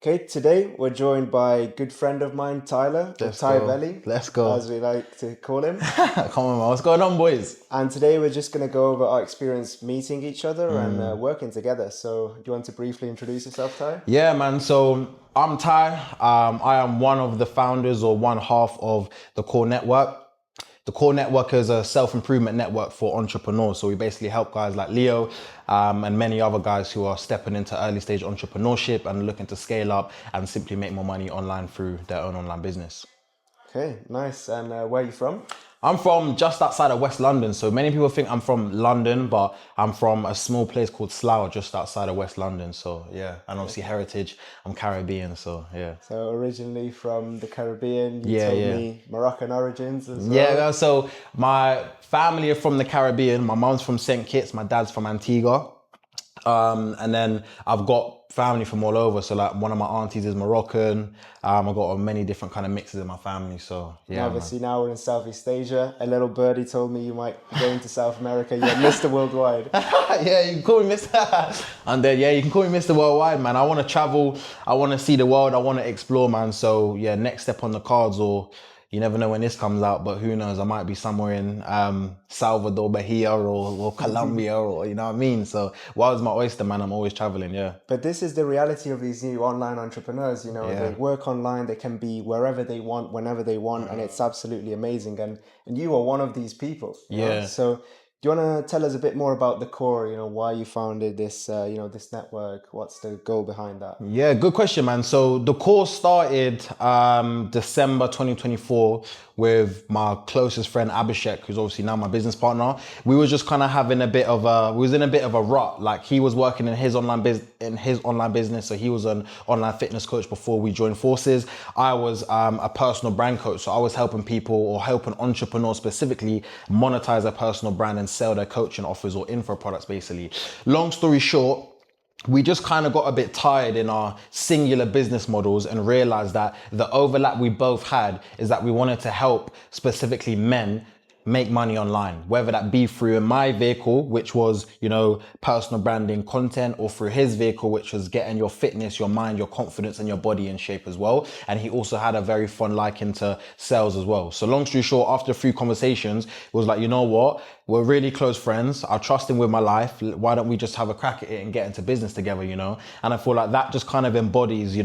Okay, today we're joined by a good friend of mine, Tyler, or TyyVelli, Let's go. as we like to call him. Come on, man. What's going on, boys? And today we're just going to go over our experience meeting each other and working together. So, do you want to briefly introduce yourself, Ty? Yeah, man. So I'm Ty. I am one of the founders or one half of the Core Network. The Core Network is a self-improvement network for entrepreneurs. So we basically help guys like Leo and many other guys who are stepping into early stage entrepreneurship and looking to scale up and simply make more money online through their own online business. Okay, nice. And where are you from? I'm from just outside of West London. So many people think I'm from London, but I'm from a small place called Slough, just outside of West London. So yeah, and obviously heritage, I'm Caribbean. So yeah. So, originally from the Caribbean, you told me Moroccan origins as well. Yeah, so my family are from the Caribbean. My mom's from St. Kitts, my dad's from Antigua. And then I've got family from all over. So like one of my aunties is Moroccan. I've got many different kind of mixes in my family. So yeah. And obviously now we're in Southeast Asia. A little birdie told me you might be going to South America. You're Mr. Worldwide. Yeah, you can call me Mr. And then you can call me Mr. Worldwide, man. I want to travel. I want to see the world. I want to explore, man. So yeah, next step on the cards, or you never know when this comes out, but who knows? I might be somewhere in Salvador, Bahia, or Colombia, or you know what I mean? So world's my oyster, man. I'm always traveling, yeah. But this is the reality of these new online entrepreneurs. You know, they work online, they can be wherever they want, whenever they want, and it's absolutely amazing. And you are one of these people. You know? So do you want to tell us a bit more about the Core, you know, why you founded this, this network? What's the goal behind that? Yeah, good question, man. So the Core started December 2024 with my closest friend Abhishek, who's obviously now my business partner. We were just kind of having we was in a bit of a rut. Like he was working in his online business, so he was an online fitness coach before we joined forces. I was a personal brand coach, so I was helping people or helping entrepreneurs specifically monetize their personal brand and sell their coaching offers or info products, basically. Long story short, we just kind of got a bit tired in our singular business models and realized that the overlap we both had is that we wanted to help specifically men make money online, whether that be through my vehicle, which was, personal branding content, or through his vehicle, which was getting your fitness, your mind, your confidence, and your body in shape as well. And he also had a very fun liking to sales as well. So long story short, after a few conversations, it was like, you know what? We're really close friends. I trust him with my life. Why don't we just have a crack at it and get into business together, And I feel like that just kind of embodies,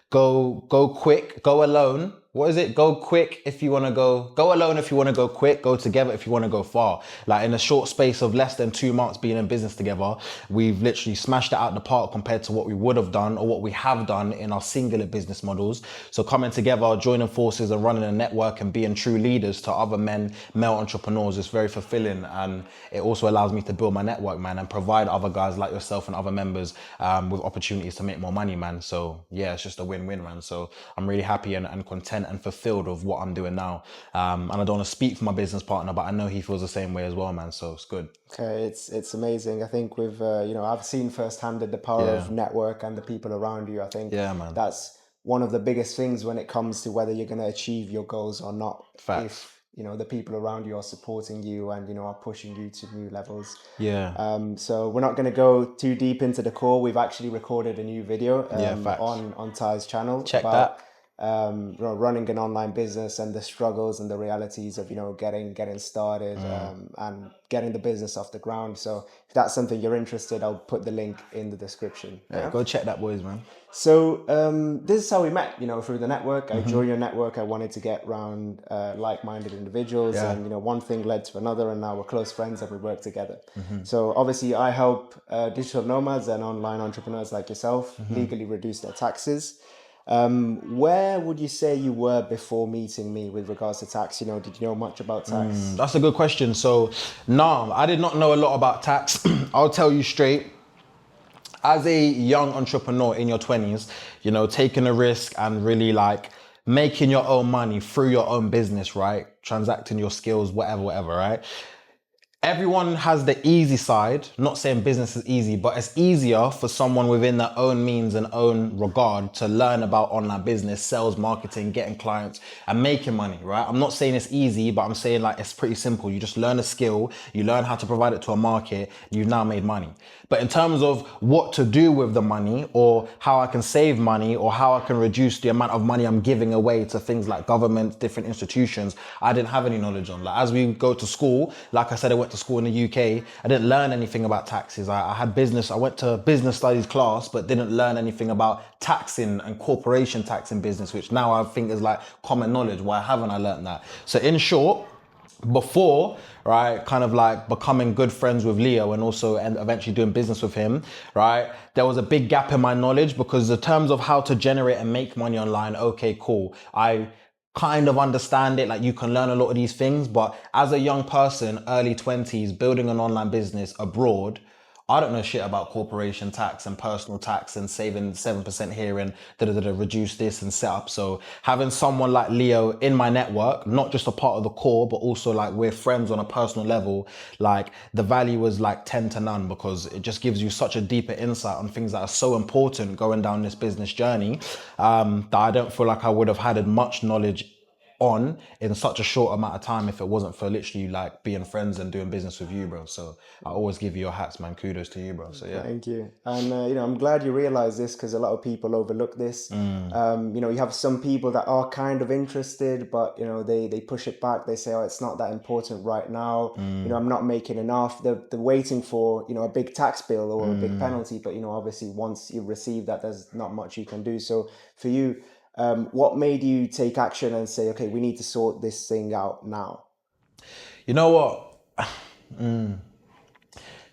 go quick, go alone. What is it? Go quick if you want to go alone if you want to go quick, go together if you want to go far. Like in a short space of less than 2 months being in business together, we've literally smashed it out the park compared to what we would have done or what we have done in our singular business models. So coming together, joining forces and running a network and being true leaders to other male entrepreneurs is very fulfilling. And it also allows me to build my network, man, and provide other guys like yourself and other members with opportunities to make more money, man. So yeah, it's just a win-win, man. So I'm really happy and content and fulfilled of what I'm doing now. And I don't want to speak for my business partner, but I know he feels the same way as well, man. So it's good. Okay, it's amazing. I think with, I've seen firsthand the power of network and the people around you. I think that's one of the biggest things when it comes to whether you're going to achieve your goals or not. Facts. If, the people around you are supporting you and, are pushing you to new levels. Yeah. So we're not going to go too deep into the Core. We've actually recorded a new video on Ty's channel. Check that. Running an online business and the struggles and the realities of getting started and getting the business off the ground. So if that's something you're interested, I'll put the link in the description. Go check that, boys, man. So this is how we met, through the network. I joined your network. I wanted to get around like-minded individuals, and one thing led to another, and now we're close friends and we work together. So obviously I help digital nomads and online entrepreneurs like yourself legally reduce their taxes. Where would you say you were before meeting me with regards to tax? Did you know much about tax? That's a good question. So, no, I did not know a lot about tax. I'll tell you straight. As a young entrepreneur in your 20s, taking a risk and really like making your own money through your own business, right? Transacting your skills, whatever, right? everyone has the easy side. Not saying business is easy, but it's easier for someone within their own means and own regard to learn about online business, sales, marketing, getting clients and making money, right? I'm not saying it's easy, but I'm saying like it's pretty simple. You just learn a skill, you learn how to provide it to a market, you've now made money. But in terms of what to do with the money or how I can save money or how I can reduce the amount of money I'm giving away to things like government, different institutions, I didn't have any knowledge on. Like as we go to school, like I said, I went to school in the UK, I didn't learn anything about taxes. I went to business studies class, but didn't learn anything about taxing and corporation tax in business, which now I think is like common knowledge. Why haven't I learned that? So in short, before, right, kind of like becoming good friends with Leo and also and eventually doing business with him, right, there was a big gap in my knowledge because the terms of how to generate and make money online, okay, cool. I kind of understand it, like you can learn a lot of these things, but as a young person, early 20s, building an online business abroad, I don't know shit about corporation tax and personal tax and saving 7% here and reduce this and set up. So having someone like Leo in my network, not just a part of the core, but also like we're friends on a personal level, like the value was like 10 to none because it just gives you such a deeper insight on things that are so important going down this business journey that I don't feel like I would have had much knowledge on in such a short amount of time if it wasn't for literally like being friends and doing business with you, bro. So I always give you your hats, man. Kudos to you, bro. So yeah. Thank you. And I'm glad you realize this because a lot of people overlook this. You have some people that are kind of interested, but they push it back. They say, oh, it's not that important right now. I'm not making enough. They're waiting for a big tax bill or a big penalty, but obviously once you receive that, there's not much you can do. So for you, what made you take action and say, okay, we need to sort this thing out now? You know what?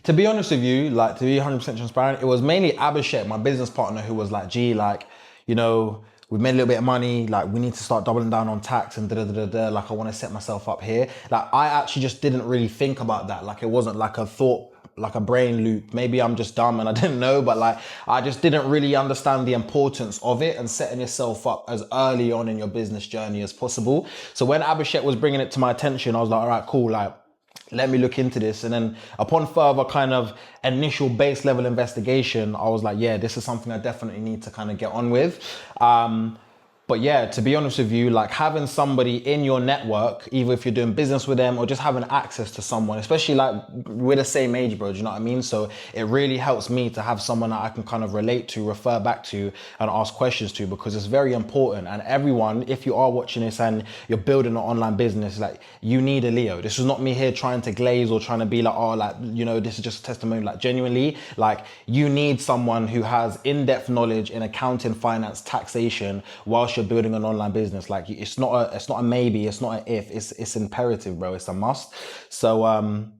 To be honest with you, like to be 100% transparent, it was mainly Abhishek, my business partner, who was like, gee, like, we've made a little bit of money, like we need to start doubling down on tax and like I want to set myself up here. Like I actually just didn't really think about that. Like it wasn't like a thought, like a brain loop. Maybe I'm just dumb and I didn't know, but like I just didn't really understand the importance of it and setting yourself up as early on in your business journey as possible. So when Abhishek was bringing it to my attention, I was like, all right, cool, like let me look into this. And then upon further kind of initial base level investigation, I was like, yeah, this is something I definitely need to kind of get on with. But yeah, to be honest with you, like having somebody in your network, either if you're doing business with them or just having access to someone, especially like we're the same age, bro, do you know what I mean? So it really helps me to have someone that I can kind of relate to, refer back to and ask questions to, because it's very important. And everyone, if you are watching this and you're building an online business, like you need a Leo. This is not me here trying to glaze or trying to be like, oh, like, this is just a testimony. Like genuinely, like you need someone who has in-depth knowledge in accounting, finance, taxation, whilst you're building an online business. Like it's not a maybe, it's not an if, it's imperative, bro. It's a must. So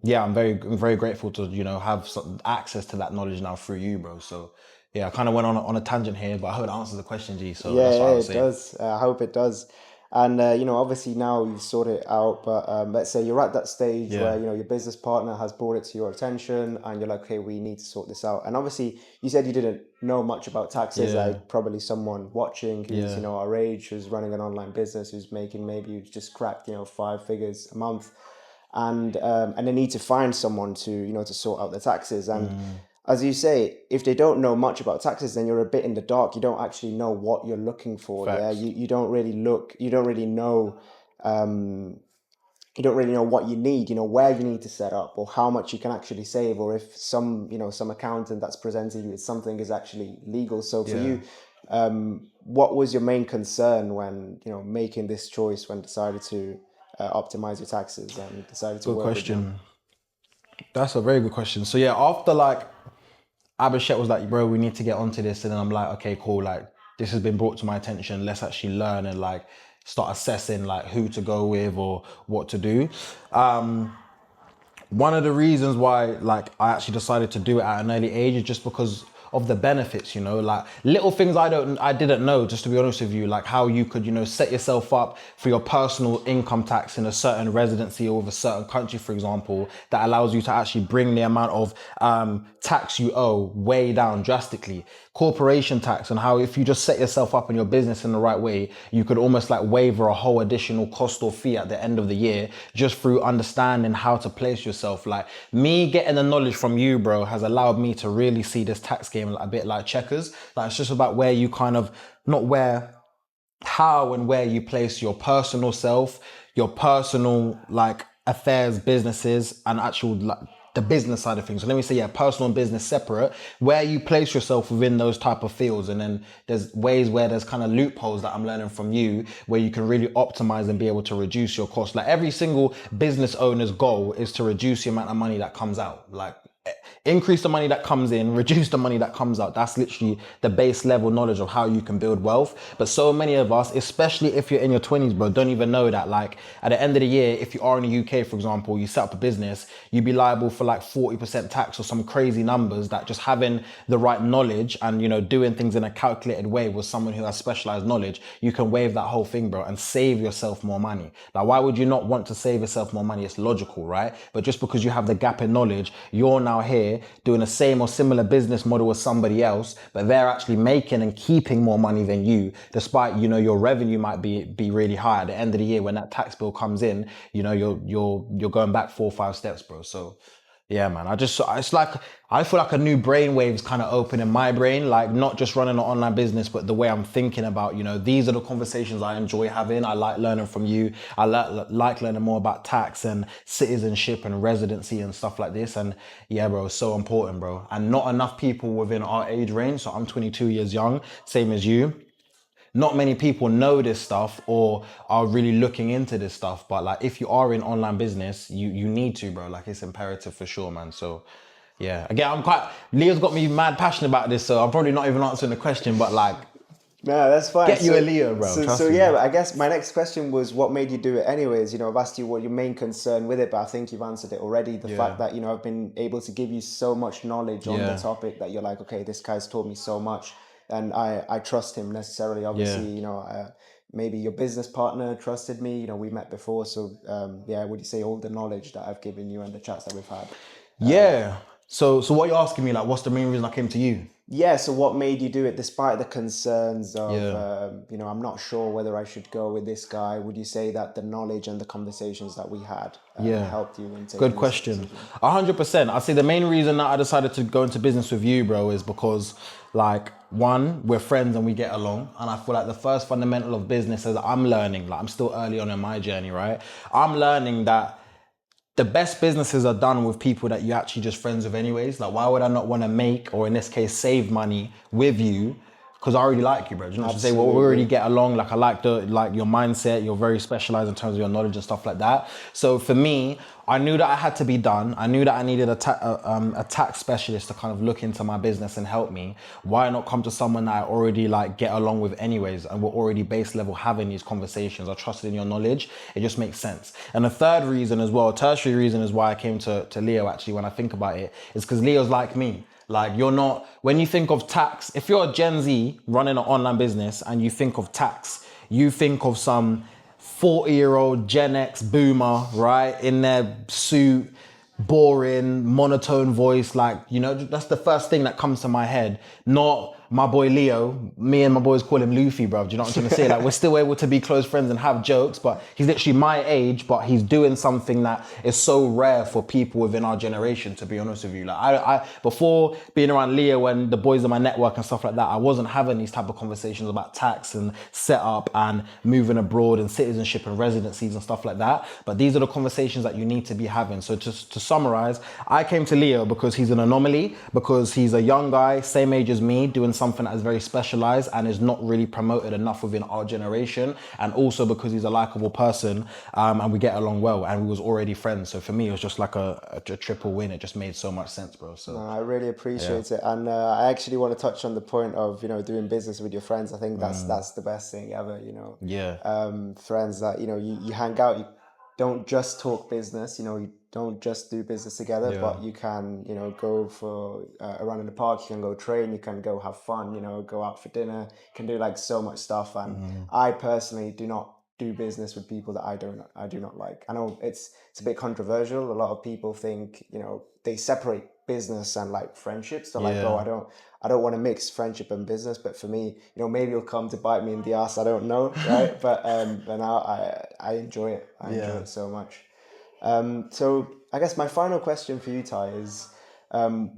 yeah, I'm very grateful to have some access to that knowledge now through you, bro. So yeah, I kind of went on a tangent here, but I hope it answers the question, G. So Yeah, that's what I was it saying. does. I hope it does. And obviously now you've sorted it out, but let's say you're at that stage where your business partner has brought it to your attention, and you're like, okay, we need to sort this out. And obviously, you said you didn't know much about taxes. Yeah. Like probably someone watching who's Yeah. our age, who's running an online business, who's making who's just cracked 5 figures a month, and they need to find someone to to sort out the taxes. And as you say, if they don't know much about taxes, then you're a bit in the dark. You don't actually know what you're looking for. Facts. Yeah, you don't really look. You don't really know. You don't really know what you need. Where you need to set up, or how much you can actually save, or if some accountant that's presenting you with something is actually legal. So for you, what was your main concern when making this choice, when decided to optimize your taxes and decided to Good work question. with them? That's a very good question. So yeah, after like Abhishek was like, bro, we need to get onto this. And then I'm like, okay, cool. Like this has been brought to my attention. Let's actually learn and like start assessing like who to go with or what to do. One of the reasons why like I actually decided to do it at an early age is just because of the benefits, like little things I didn't know, just to be honest with you, like how you could, set yourself up for your personal income tax in a certain residency or with a certain country, for example, that allows you to actually bring the amount of tax you owe way down drastically. corporation tax and how if you just set yourself up in your business in the right way, you could almost like waiver a whole additional cost or fee at the end of the year just through understanding how to place yourself. Like me getting the knowledge from you, bro, has allowed me to really see this tax game a bit like checkers. Like it's just about where you kind of, not where, how and where you place your personal self, your personal like affairs, businesses, and actual like the business side of things. So let me say, yeah, personal and business separate, where you place yourself within those type of fields. And then there's ways where there's kind of loopholes that I'm learning from you, where you can really optimize and be able to reduce your cost. Like every single business owner's goal is to reduce the amount of money that comes out. Like increase the money that comes in, reduce the money that comes out. That's literally the base level knowledge of how you can build wealth. But so many of us, especially if you're in your 20s, bro, don't even know that. Like at the end of the year, if you are in the UK, for example, you set up a business, you'd be liable for like 40% tax or some crazy numbers that just having the right knowledge and, you know, doing things in a calculated way with someone who has specialized knowledge, you can waive that whole thing, bro, and save yourself more money. Like, why would you not want to save yourself more money? It's logical, right? But just because you have the gap in knowledge, you're now here doing the same or similar business model as somebody else, but they're actually making and keeping more money than you, despite, you know, your revenue might be really high. At the end of the year, when that tax bill comes in, you know, you're going back 4 or 5 steps, bro. So yeah, man, it's like, I feel like a new brainwave's kind of open in my brain, like not just running an online business, but the way I'm thinking about, you know, these are the conversations I enjoy having. I like learning from you. I like learning more about tax and citizenship and residency and stuff like this. And yeah, bro, it's so important, bro. And not enough people within our age range. So I'm 22 years young, same as you. Not many people know this stuff or are really looking into this stuff. But like, if you are in online business, you need to, bro. Like, it's imperative for sure, man. So yeah, again, Leo's got me mad passionate about this, so I'm probably not even answering the question, but like, No, that's fine. get you a Leo, bro. So Trust me. yeah, I guess my next question was what made you do it anyways? You know, I've asked you what your main concern with it, but I think you've answered it already. The fact that, you know, I've been able to give you so much knowledge on the topic that you're like, okay, this guy's taught me so much and I trust him necessarily. Obviously, you know, maybe your business partner trusted me, you know, we met before. So yeah, would you say all the knowledge that I've given you and the chats that we've had? Yeah. So what you're asking me, like, what's the main reason I came to you? Yeah, so what made you do it despite the concerns of, you know, I'm not sure whether I should go with this guy. Would you say that the knowledge and the conversations that we had helped you in taking Good this question. decision? 100%. I say the main reason that I decided to go into business with you, bro, is because, like, one, we're friends and we get along. And I feel like the first fundamental of business is I'm learning, like I'm still early on in my journey, right? I'm learning that the best businesses are done with people that you're actually just friends with anyways. Like, why would I not want to make, or in this case, save money with you? Because I already like you, bro. Do you know what I'm saying? Well, we already get along. Like, I like your mindset. You're very specialized in terms of your knowledge and stuff like that. So for me, I knew that I had to be done. I knew that I needed a tax specialist to kind of look into my business and help me. Why not come to someone that I already like get along with anyways, and we're already base level having these conversations. I trusted in your knowledge. It just makes sense. And the third reason as well, tertiary reason is why I came to Leo actually when I think about it, is because Leo's like me. Like, you're not, when you think of tax, if you're a Gen Z running an online business and you think of tax, you think of some 40-year-old Gen X boomer, right? In their suit, boring, monotone voice. Like, you know, that's the first thing that comes to my head. Not my boy Leo. Me and my boys call him Luffy, bro. Do you know what I'm trying to say? Like, we're still able to be close friends and have jokes, but he's literally my age, but he's doing something that is so rare for people within our generation, to be honest with you. Like, I before being around Leo and the boys in my network and stuff like that, I wasn't having these type of conversations about tax and setup and moving abroad and citizenship and residencies and stuff like that. But these are the conversations that you need to be having. So just to summarize, I came to Leo because he's an anomaly, because he's a young guy, same age as me, doing something that is very specialized and is not really promoted enough within our generation, and also because he's a likable person, and we get along well, and we was already friends. So for me, it was just like a triple win. It just made so much sense, bro. So I really appreciate it, and I actually want to touch on the point of, you know, doing business with your friends. I think that's the best thing ever, you know. Friends that, you know, you hang out, you don't just talk business, you know, you don't just do business together, but you can, you know, go for a run in the park, you can go train, you can go have fun, you know, go out for dinner, you can do like so much stuff. And I personally do not do business with people that I do not like. I know it's a bit controversial. A lot of people think, you know, they separate business and like friendships. So like, oh, I don't want to mix friendship and business, but for me, maybe it'll come to bite me in the ass. I don't know, right? But now I enjoy it. I enjoy it so much. So I guess my final question for you, Ty, is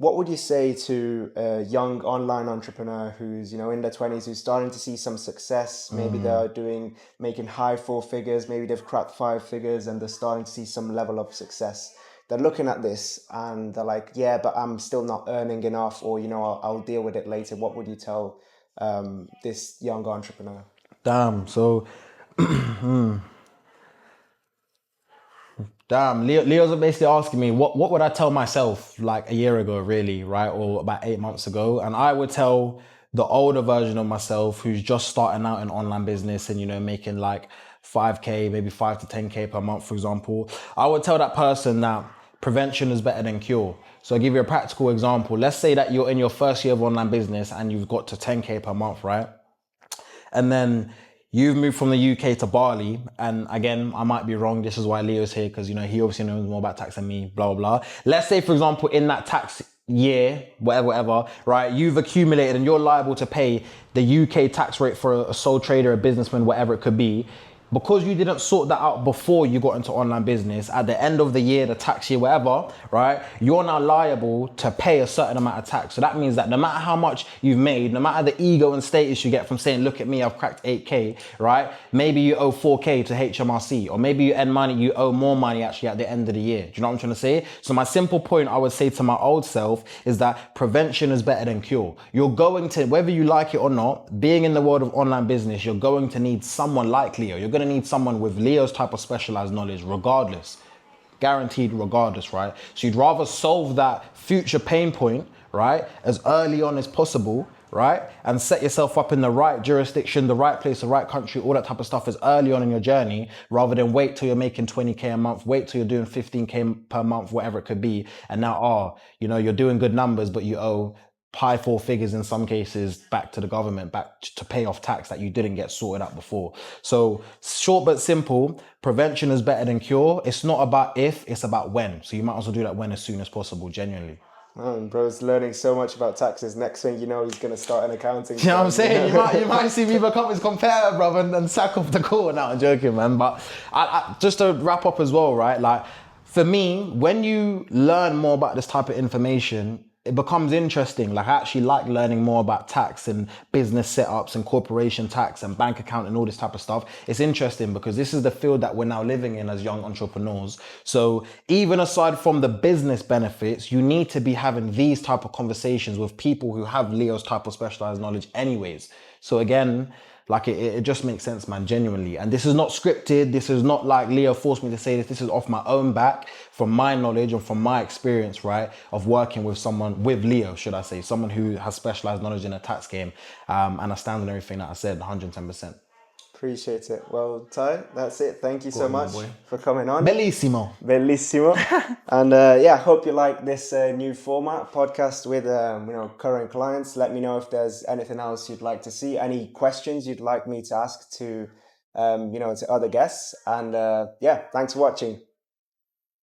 what would you say to a young online entrepreneur who's, in their 20s, who's starting to see some success? Maybe they're making high 4 figures, maybe they've cracked 5 figures and they're starting to see some level of success. They're looking at this and they're like, yeah, but I'm still not earning enough, or, I'll deal with it later. What would you tell this young entrepreneur? Damn. So, Leo's basically asking me what would I tell myself like a year ago, really, right? Or about 8 months ago. And I would tell the older version of myself who's just starting out in online business and, making like 5K, maybe 5 to 10K per month, for example. I would tell that person that prevention is better than cure. So I'll give you a practical example. Let's say that you're in your first year of online business and you've got to 10K per month, right? And then you've moved from the UK to Bali. And again, I might be wrong. This is why Leo's here, because, he obviously knows more about tax than me, blah, blah, blah. Let's say, for example, in that tax year, whatever, right, you've accumulated and you're liable to pay the UK tax rate for a sole trader, a businessman, whatever it could be. Because you didn't sort that out before you got into online business, at the end of the year, the tax year, whatever, right, you're now liable to pay a certain amount of tax. So that means that no matter how much you've made, no matter the ego and status you get from saying, look at me, I've cracked 8K, right? Maybe you owe 4K to HMRC, or maybe you end money, you owe more money actually at the end of the year. Do you know what I'm trying to say? So my simple point I would say to my old self is that prevention is better than cure. You're going to, whether you like it or not, being in the world of online business, you're going to need someone like Leo. You're going to need someone with Leo's type of specialized knowledge, regardless, guaranteed regardless, right? So you'd rather solve that future pain point, right, as early on as possible, right? And set yourself up in the right jurisdiction, the right place, the right country, all that type of stuff as early on in your journey, rather than wait till you're making 20K a month, wait till you're doing 15K per month, whatever it could be. And now, you're doing good numbers, but you owe high 4 figures in some cases back to the government, back to pay off tax that you didn't get sorted out before. So short but simple, prevention is better than cure. It's not about if, it's about when. So you might as well do that when as soon as possible, genuinely. Man, bro's learning so much about taxes. Next thing you know, he's going to start an accounting. You know what I'm saying? You might see me become his competitor, bro, and sack off the call. Now I'm joking, man. But I just to wrap up as well, right? Like, for me, when you learn more about this type of information, it becomes interesting. Like, I actually like learning more about tax and business setups and corporation tax and bank account and all this type of stuff. It's interesting because this is the field that we're now living in as young entrepreneurs. So even aside from the business benefits, you need to be having these type of conversations with people who have Leo's type of specialized knowledge anyways. So again, like it just makes sense, man, genuinely. And this is not scripted. This is not like Leo forced me to say this. This is off my own back, from my knowledge and from my experience, right, of working with someone, with Leo, should I say, someone who has specialized knowledge in the tax game. And I stand on everything that I said, 110%. Appreciate it. Well, Ty, that's it. Thank you so much for coming on. Bellissimo. Bellissimo. And hope you like this new format podcast with current clients. Let me know if there's anything else you'd like to see, any questions you'd like me to ask to to other guests. And thanks for watching.